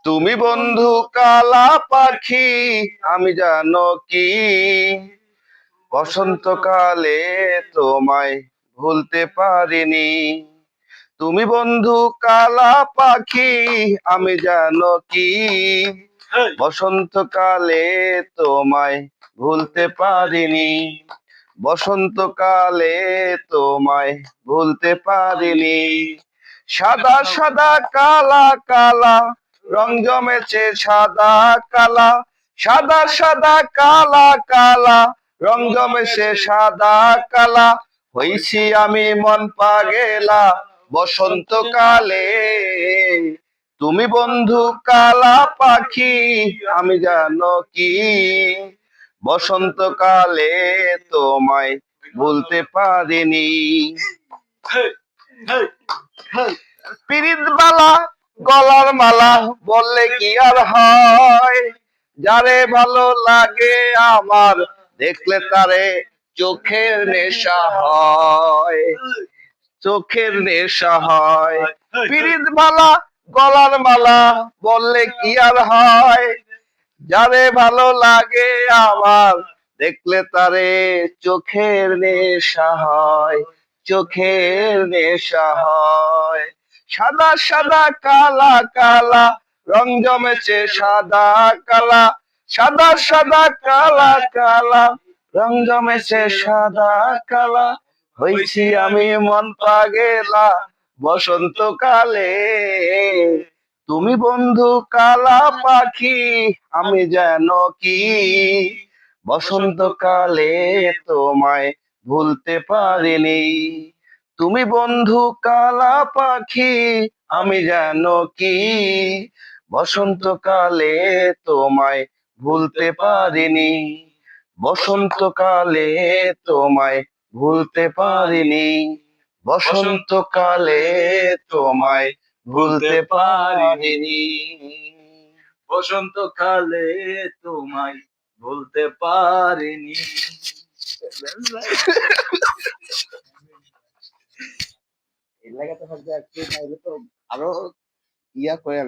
তুমি বন্ধু কালা পাখি, আমি জানো কি বসন্তকালে তোমায় ভুলতে পারিনি। তুমি বন্ধু কালা পাখি, আমি জানো কি বসন্তকালে তোমায় ভুলতে পারিনি। বসন্তকালে তোমায় ভুলতে পারিনি। সাদা সাদা কালা কালা রং জমেছে সাদা কালা, সাদা সাদা কালা কালা রং জমেছে সাদা কালা। হইছি আমি মন পাগেলা বসন্তকালে। তুমি বন্ধু কালা পাখি, আমি জানো কি বসন্তকালে তোমায় ভুলতে পারিনি। পিরিত বালা গলার মালা বললে কি আর হয়, যারে ভালো লাগে আমার দেখলে তারে চোখের নেশা হয়, চোখের নেশা হয়। পিরিত মালা গলার মালা বললে কি আর হয়, যারে ভালো লাগে আমার দেখলে তারে চোখের নেশা হয়, চোখের নেশা হয়। সাদা সাদা কালা কালা রং জমেছে সাদা কালা, সাদা সাদা কালা কালা রং জমেছে সাদা কালা। হইছি আমি মন পাগেলা বসন্তকালে। তুমি বন্ধু কালা পাখি, আমি যেন কি বসন্তকালে তোমায় ভুলতে পারিনি। তুমি বন্ধু কালা পাখি, আমি যেন কি বসন্তকালে তোমায় ভুলতে পারিনি। বসন্তকালে তোমায় ভুলতে পারিনি। বসন্তকালে তোমায় ভুলতে পারিনি। বসন্তকালে তোমায় ভুলতে পারিনি। এই লাগাতে থাকবে একটু, তাইলে তো আরো ইয়া করে